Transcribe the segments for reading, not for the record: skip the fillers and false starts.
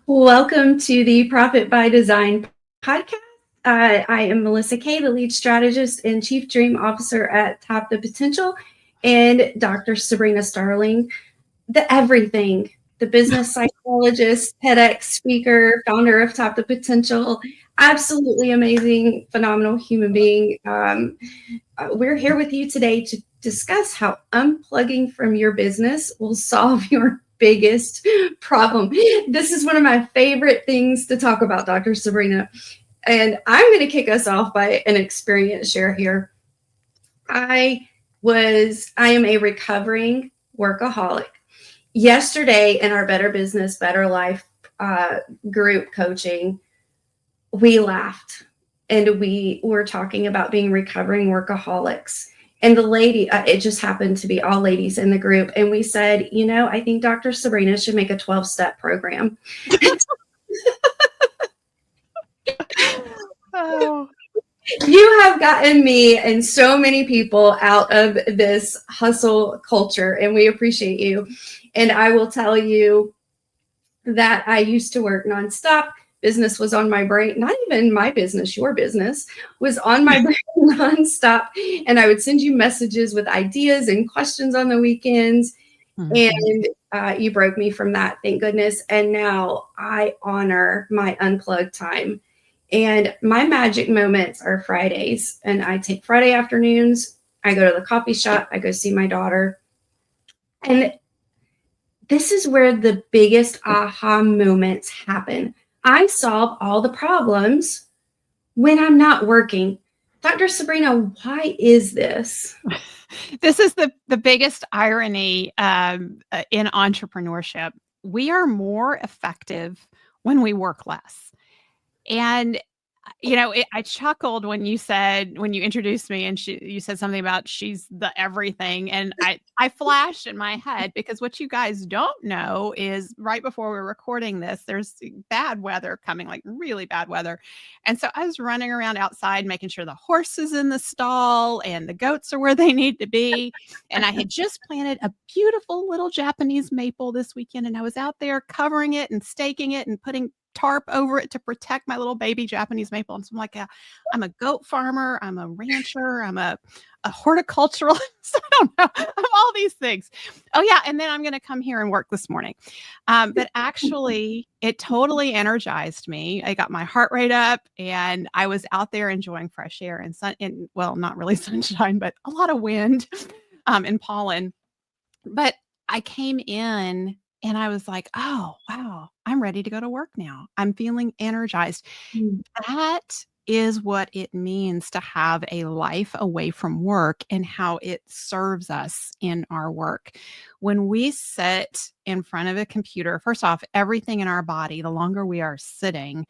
Welcome to the Profit by Design podcast. I am Melissa Kay, the lead strategist and chief dream officer at Top the Potential, and Dr. Sabrina Starling, the everything, the business psychologist, TEDx speaker, founder of Top the Potential, absolutely amazing, phenomenal human being. We're here with you today to discuss how unplugging from your business will solve your biggest problem. This is one of my favorite things to talk about, Dr. Sabrina. And I'm going to kick us off by an experience share here. I am a recovering workaholic. Yesterday in our Better Business, Better Life group coaching, we laughed and we were talking about being recovering workaholics. And the lady, it just happened to be all ladies in the group. And we said, I think Dr. Sabrina should make a 12-step program. Oh. You have gotten me and so many people out of this hustle culture, and we appreciate you. And I will tell you that I used to work nonstop. Business was on my brain, not even my business, your business was on my brain nonstop. And I would send you messages with ideas and questions on the weekends. And you broke me from that, thank goodness. And now I honor my unplugged time. And my magic moments are Fridays. And I take Friday afternoons. I go to the coffee shop. I go see my daughter. And this is where the biggest aha moments happen. I solve all the problems when I'm not working. Dr. Sabrina, why is this? This is the biggest irony in entrepreneurship. We are more effective when we work less. And I chuckled when you introduced me and you said something about she's the everything. And I flashed in my head because what you guys don't know is right before we're recording this, there's bad weather coming, like really bad weather. And so I was running around outside, making sure the horse is in the stall and the goats are where they need to be. And I had just planted a beautiful little Japanese maple this weekend. And I was out there covering it and staking it and putting tarp over it to protect my little baby Japanese maple. And so I'm a goat farmer, I'm a rancher, I'm a horticulturalist. I don't know. I'm all these things. Oh yeah. And then I'm going to come here and work this morning. But actually it totally energized me. I got my heart rate up and I was out there enjoying fresh air and not really sunshine, but a lot of wind, and pollen. But I came in and I was like, oh, wow, I'm ready to go to work now. I'm feeling energized. That is what it means to have a life away from work and how it serves us in our work. When we sit in front of a computer, first off, everything in our body, the longer we are sitting,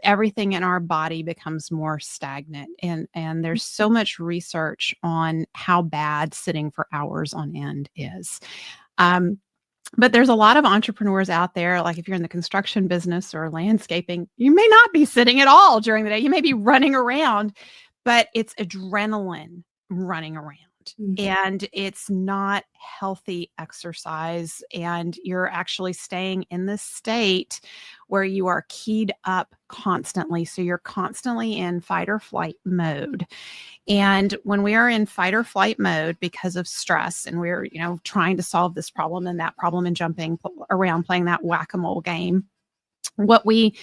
everything in our body becomes more stagnant. And there's so much research on how bad sitting for hours on end is. But there's a lot of entrepreneurs out there, like if you're in the construction business or landscaping, you may not be sitting at all during the day. You may be running around, but it's adrenaline running around. And it's not healthy exercise. And you're actually staying in this state where you are keyed up constantly. So you're constantly in fight or flight mode. And when we are in fight or flight mode because of stress and we're, trying to solve this problem and that problem and jumping around playing that whack-a-mole game, what we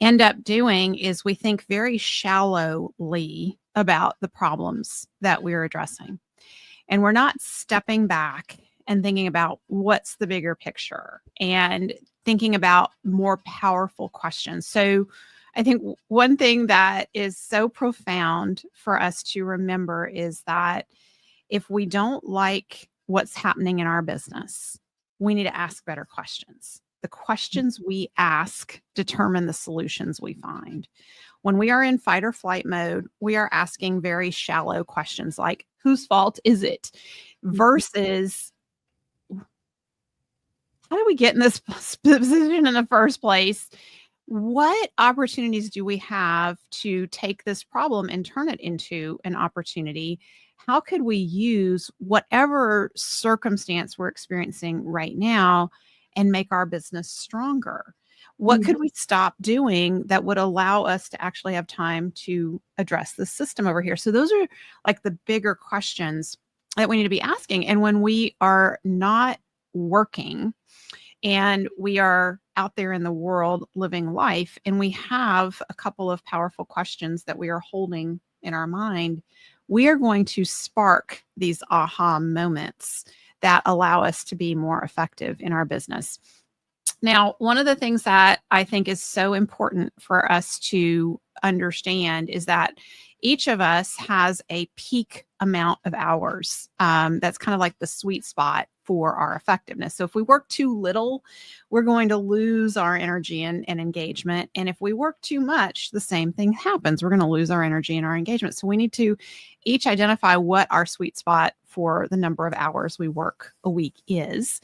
end up doing is we think very shallowly about the problems that we're addressing. And we're not stepping back and thinking about what's the bigger picture and thinking about more powerful questions. So I think one thing that is so profound for us to remember is that if we don't like what's happening in our business, we need to ask better questions. The questions we ask determine the solutions we find. When we are in fight or flight mode, we are asking very shallow questions like, whose fault is it? Versus, how did we get in this position in the first place? What opportunities do we have to take this problem and turn it into an opportunity? How could we use whatever circumstance we're experiencing right now and make our business stronger? What could we stop doing that would allow us to actually have time to address the system over here? So those are like the bigger questions that we need to be asking. And when we are not working and we are out there in the world living life, and we have a couple of powerful questions that we are holding in our mind, we are going to spark these aha moments that allow us to be more effective in our business. Now, one of the things that I think is so important for us to understand is that each of us has a peak amount of hours. That's kind of like the sweet spot for our effectiveness. So if we work too little, we're going to lose our energy and engagement. And if we work too much, the same thing happens. We're going to lose our energy and our engagement. So we need to each identify what our sweet spot for the number of hours we work a week is.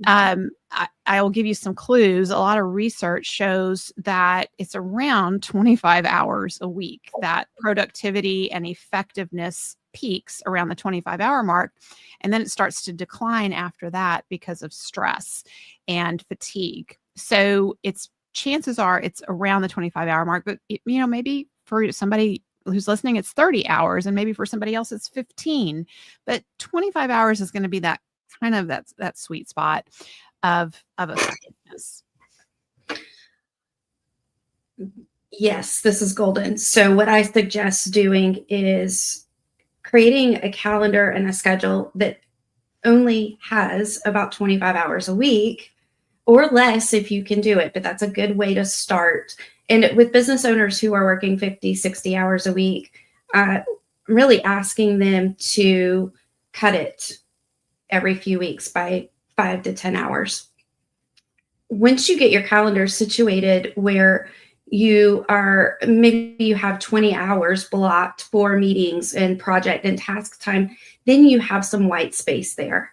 I will give you some clues. A lot of research shows that it's around 25 hours a week that productivity and effectiveness peaks around the 25-hour mark. And then it starts to decline after that because of stress and fatigue. So chances are it's around the 25-hour mark, but maybe for somebody who's listening, it's 30 hours, and maybe for somebody else, it's 15, but 25 hours is going to be that kind of that sweet spot of effectiveness. Yes, this is golden. So what I suggest doing is creating a calendar and a schedule that only has about 25 hours a week, or less if you can do it, but that's a good way to start. And with business owners who are working 50, 60 hours a week, I'm really asking them to cut it every few weeks by 5 to 10 hours. Once you get your calendar situated where maybe you have 20 hours blocked for meetings and project and task time, then you have some white space there.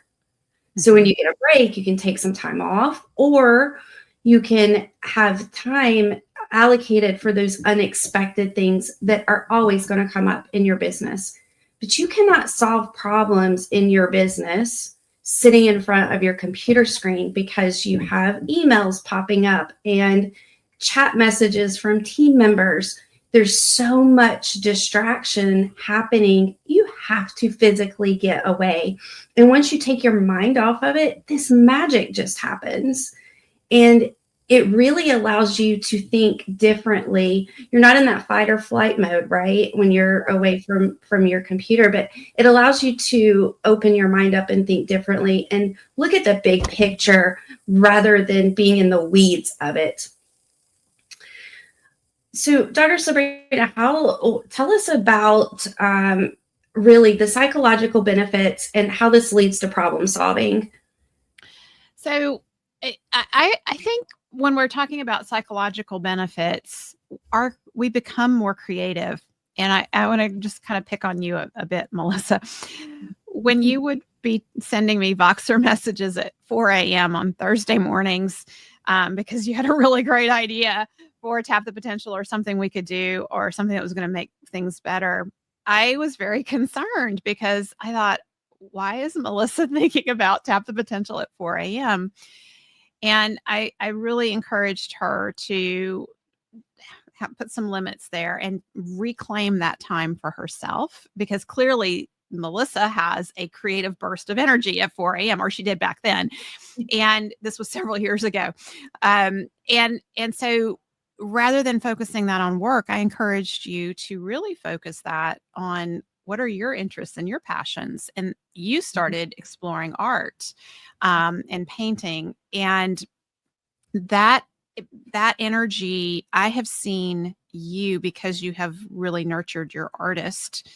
So when you get a break, you can take some time off, or you can have time allocated for those unexpected things that are always going to come up in your business. But you cannot solve problems in your business sitting in front of your computer screen, because you have emails popping up and chat messages from team members. There's so much distraction happening. You have to physically get away. And once you take your mind off of it, this magic just happens. And it really allows you to think differently. You're not in that fight or flight mode, right, when you're away from your computer, but it allows you to open your mind up and think differently and look at the big picture rather than being in the weeds of it. So, Dr. Sabrina, tell us about really the psychological benefits and how this leads to problem solving. So, I think when we're talking about psychological benefits, we become more creative. And I want to just kind of pick on you a bit, Melissa. When you would be sending me Voxer messages at 4 a.m. on Thursday mornings because you had a really great idea for Tap the Potential or something we could do or something that was going to make things better, I was very concerned because I thought, why is Melissa thinking about Tap the Potential at 4 a.m.? And I really encouraged her to put some limits there and reclaim that time for herself, because clearly Melissa has a creative burst of energy at 4 a.m., or she did back then. And this was several years ago. And so rather than focusing that on work, I encouraged you to really focus that on what are your interests and your passions. And you started exploring art and painting, and that energy, I have seen you, because you have really nurtured your artist.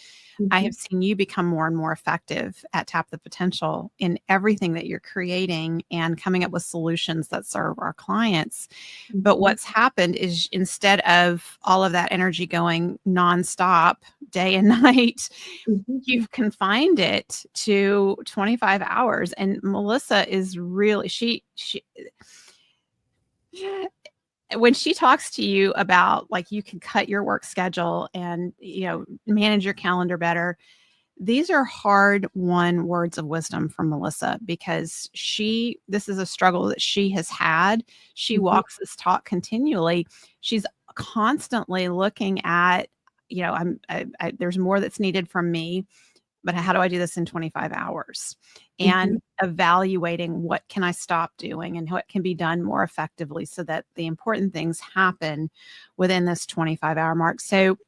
I have seen you become more and more effective at Tap the Potential in everything that you're creating and coming up with solutions that serve our clients. But what's happened is, instead of all of that energy going nonstop day and night, you've confined it to 25 hours. And Melissa is really, she when she talks to you about, like, you can cut your work schedule and, manage your calendar better, these are hard-won words of wisdom from Melissa, because this is a struggle that she has had. She Mhm. walks this talk continually. She's constantly looking at, there's more that's needed from me, but how do I do this in 25 hours? Mhm. And evaluating what can I stop doing and what can be done more effectively so that the important things happen within this 25-hour mark. So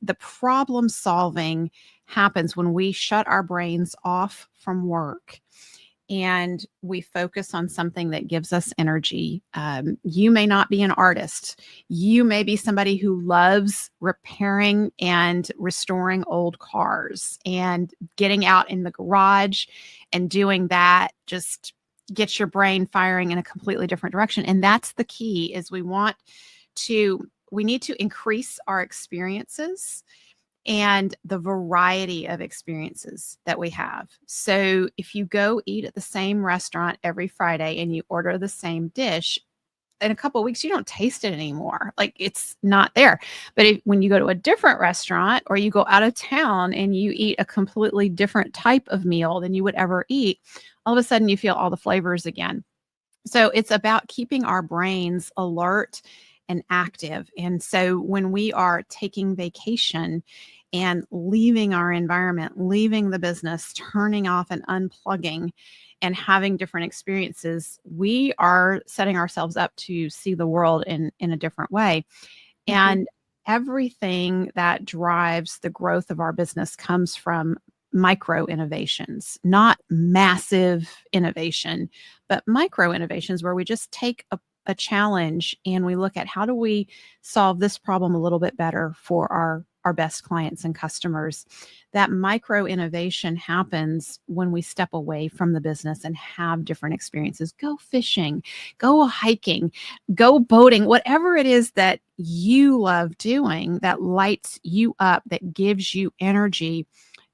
the problem solving happens when we shut our brains off from work and we focus on something that gives us energy. You may not be an artist. You may be somebody who loves repairing and restoring old cars, and getting out in the garage and doing that just gets your brain firing in a completely different direction. And that's the key, is we need to increase our experiences and the variety of experiences that we have. So if you go eat at the same restaurant every Friday and you order the same dish, in a couple of weeks, you don't taste it anymore. Like, it's not there. But when you go to a different restaurant, or you go out of town and you eat a completely different type of meal than you would ever eat, all of a sudden you feel all the flavors again. So it's about keeping our brains alert and active. And so when we are taking vacation and leaving our environment, leaving the business, turning off and unplugging and having different experiences, we are setting ourselves up to see the world in a different way. Mhm. And everything that drives the growth of our business comes from micro innovations, not massive innovation, but micro innovations where we just take a challenge and we look at, how do we solve this problem a little bit better for our best clients and customers. That micro innovation happens when we step away from the business and have different experiences. Go fishing, go hiking, go boating, whatever it is that you love doing that lights you up, that gives you energy,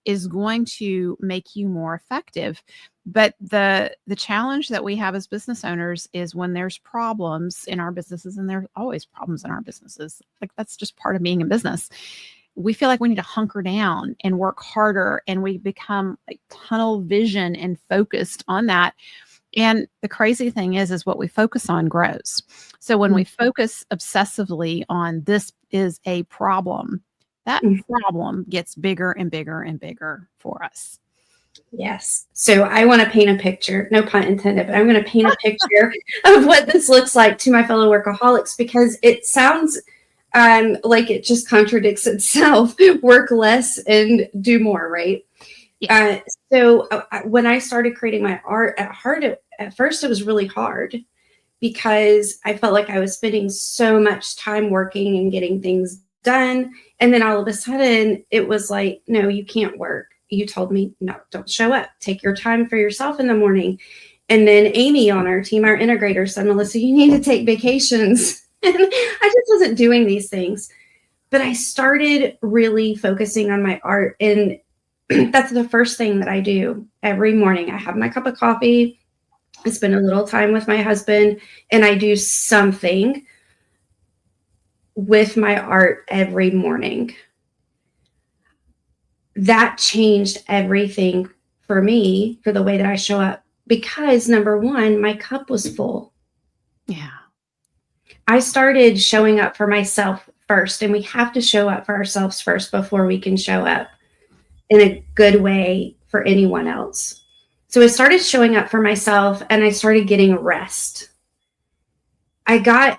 is going to make you more effective. But the challenge that we have as business owners is, when there's problems in our businesses, and there's always problems in our businesses, like, that's just part of being in business, we feel like we need to hunker down and work harder, and we become like tunnel vision and focused on that. And the crazy thing is what we focus on grows. So when we focus obsessively on, this is a problem, that Mhm. problem gets bigger and bigger and bigger for us. Yes. So I want to paint a picture, no pun intended, but I'm going to paint a picture of what this looks like to my fellow workaholics, because it sounds like it just contradicts itself. Work less and do more, right? Yes. When I started creating my art, at first it was really hard, because I felt like I was spending so much time working and getting things done. And then all of a sudden it was like, no, you can't work. You told me, no, don't show up. Take your time for yourself in the morning. And then Amy on our team, our integrator, said, Melissa, you need to take vacations. And I just wasn't doing these things. But I started really focusing on my art. And that's the first thing that I do every morning. I have my cup of coffee. I spend a little time with my husband, and I do something with my art every morning. That changed everything for me, for the way that I show up, because number one, my cup was full. Yeah. I started showing up for myself first, and we have to show up for ourselves first before we can show up in a good way for anyone else. So I started showing up for myself, and I started getting rest. I got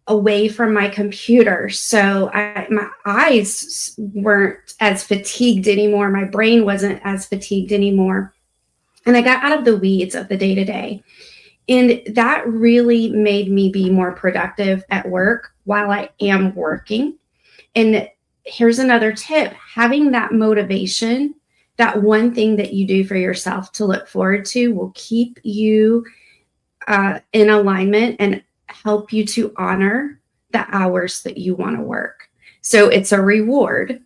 away from my computer, so my eyes weren't as fatigued anymore. My brain wasn't as fatigued anymore. And I got out of the weeds of the day to day. And that really made me be more productive at work while I am working. And here's another tip: having that motivation, that one thing that you do for yourself to look forward to, will keep you in alignment and help you to honor the hours that you want to work. So it's a reward.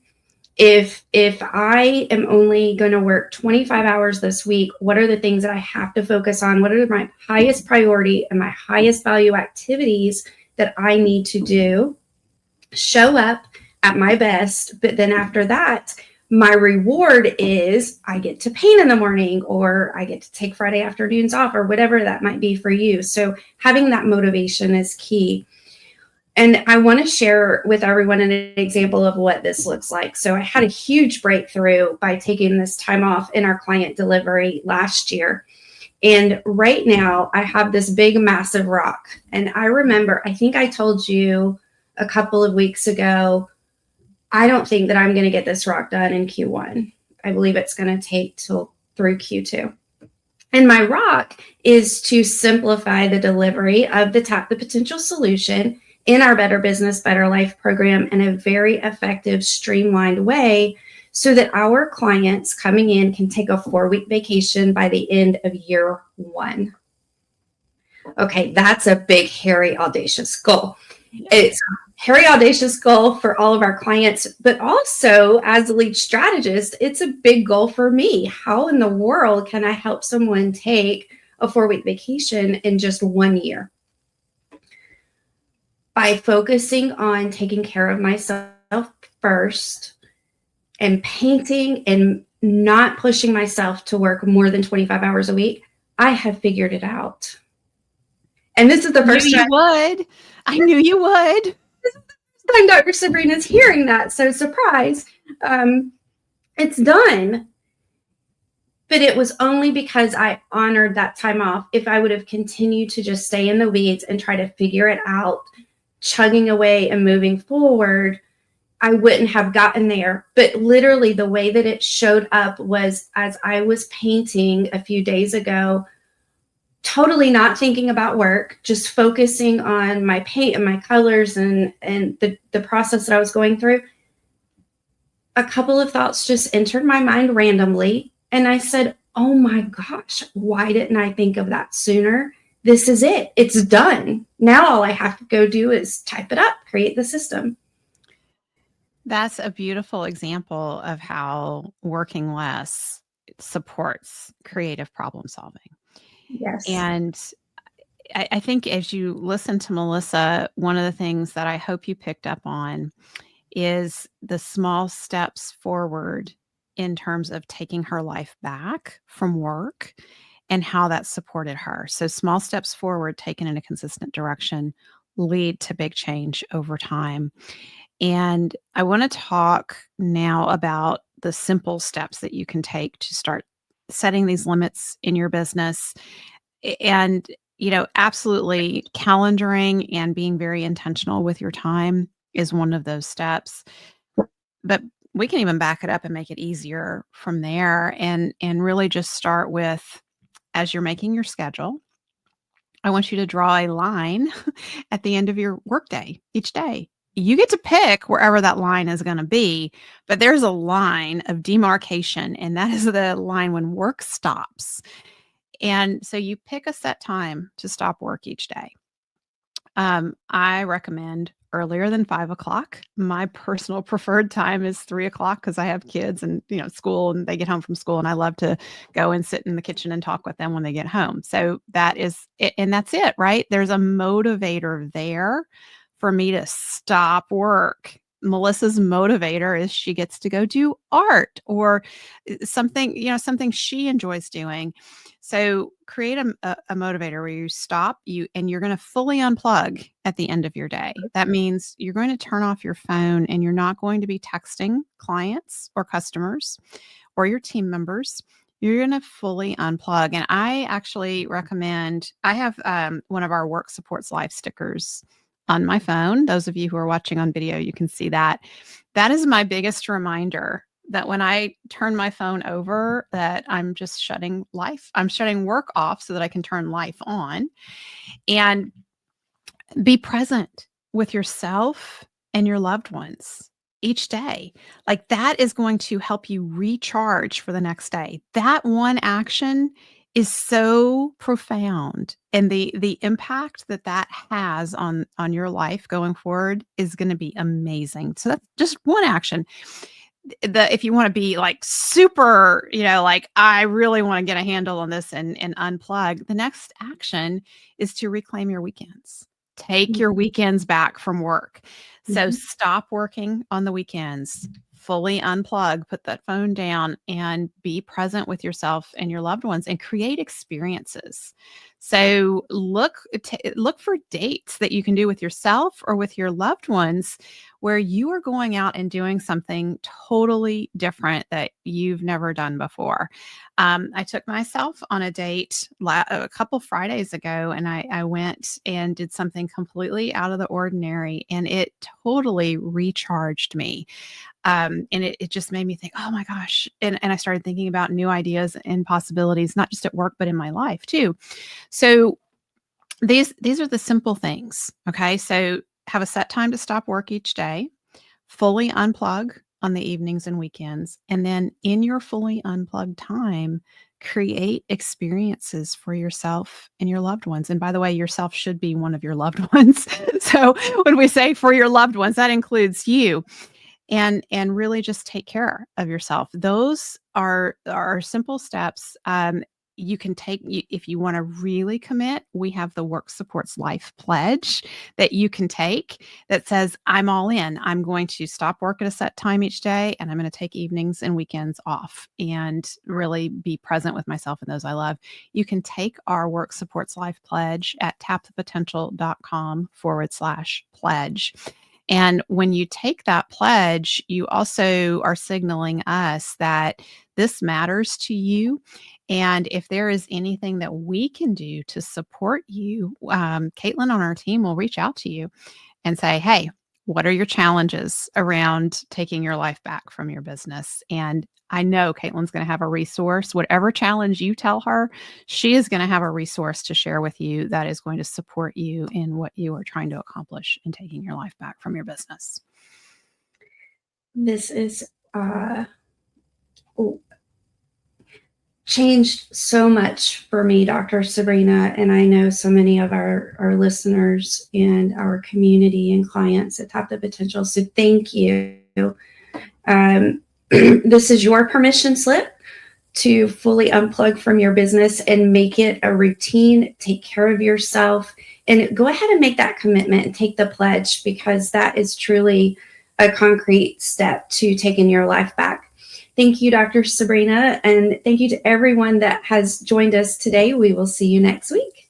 If I am only going to work 25 hours this week, what are the things that I have to focus on? What are my highest priority and my highest value activities that I need to do? Show up at my best, but then after that, My reward is I get to paint in the morning, or I get to take Friday afternoons off, or whatever that might be for you. So having that motivation is key. And I want to share with everyone an example of what this looks like. So I had a huge breakthrough by taking this time off in our client delivery last year. And right now I have this big, massive rock. And I remember, I think I told you a couple of weeks ago, I don't think that I'm going to get this rock done in Q1. I believe it's going to take till through Q2. And my rock is to simplify the delivery of the Tap the Potential solution in our Better Business, Better Life program in a very effective, streamlined way, so that our clients coming in can take a 4-week vacation by the end of year 1. Okay, that's a big, hairy, audacious goal. It's a hairy, audacious goal for all of our clients, but also as a lead strategist, it's a big goal for me. How in the world can I help someone take a 4-week vacation in just 1 year? By focusing on taking care of myself first and painting and not pushing myself to work more than 25 hours a week, I have figured it out. And this is the first time. I knew you would. This is the first time Dr. Sabrina's hearing that. So surprise. It's done. But it was only because I honored that time off. If I would have continued to just stay in the weeds and try to figure it out, chugging away and moving forward, I wouldn't have gotten there. But literally the way that it showed up was as I was painting a few days ago, totally not thinking about work, just focusing on my paint and my colors and the process that I was going through. A couple of thoughts just entered my mind randomly. And I said, oh my gosh, why didn't I think of that sooner? This is it. It's done. Now all I have to go do is type it up, create the system. That's a beautiful example of how working less supports creative problem solving. Yes. And I think as you listen to Melissa, one of the things that I hope you picked up on is the small steps forward in terms of taking her life back from work and how that supported her. So small steps forward taken in a consistent direction lead to big change over time. And I want to talk now about the simple steps that you can take to start setting these limits in your business. And, absolutely calendaring and being very intentional with your time is one of those steps. But we can even back it up and make it easier from there and really just start with, as you're making your schedule, I want you to draw a line at the end of your workday each day. You get to pick wherever that line is going to be, but there's a line of demarcation, and that is the line when work stops. And so you pick a set time to stop work each day. I recommend earlier than 5 o'clock. My personal preferred time is 3 o'clock because I have kids and, school, and they get home from school and I love to go and sit in the kitchen and talk with them when they get home. So that is it. And that's it, right? There's a motivator there for me to stop work. Melissa's motivator is she gets to go do art or something, something she enjoys doing. So create a motivator where you stop and you're going to fully unplug at the end of your day. That means you're going to turn off your phone and you're not going to be texting clients or customers or your team members. You're going to fully unplug. And I actually recommend, I have one of our Work Supports Life stickers on my phone. Those of you who are watching on video, you can see that. That is my biggest reminder that when I turn my phone over, that I'm just shutting work off so that I can turn life on and be present with yourself and your loved ones each day. Like that is going to help you recharge for the next day. That one action is so profound, and the impact that has on your life going forward is going to be amazing. So that's just one action. If you want to be like super, like I really want to get a handle on this and unplug, the next action is to reclaim your weekends. Take your weekends back from work. So stop working on the weekends, fully unplug, put that phone down, and be present with yourself and your loved ones and create experiences. So look for dates that you can do with yourself or with your loved ones where you are going out and doing something totally different that you've never done before. I took myself on a date a couple Fridays ago, and I went and did something completely out of the ordinary, and it totally recharged me. And it just made me think, oh my gosh. And I started thinking about new ideas and possibilities, not just at work, but in my life too. So these are the simple things. Okay. So have a set time to stop work each day, fully unplug on the evenings and weekends. And then in your fully unplugged time, create experiences for yourself and your loved ones. And by the way, yourself should be one of your loved ones. So when we say for your loved ones, that includes you. And really just take care of yourself. Those are simple steps. You can take if you want to really commit. We have the Work Supports Life pledge that you can take that says, I'm all in. I'm going to stop work at a set time each day, and I'm going to take evenings and weekends off and really be present with myself and those I love. You can take our Work Supports Life pledge at tapthepotential.com/pledge. And when you take that pledge, you also are signaling us that this matters to you. And if there is anything that we can do to support you, Caitlin on our team will reach out to you and say, hey, what are your challenges around taking your life back from your business? And I know Caitlin's going to have a resource. Whatever challenge you tell her, she is going to have a resource to share with you that is going to support you in what you are trying to accomplish in taking your life back from your business. This is changed so much for me, Dr. Sabrina, and I know so many of our listeners and our community and clients that Tap the Potential. So thank you. This is your permission slip to fully unplug from your business and make it a routine. Take care of yourself and go ahead and make that commitment and take the pledge, because that is truly a concrete step to taking your life back. Thank you, Dr. Sabrina, and thank you to everyone that has joined us today. We will see you next week.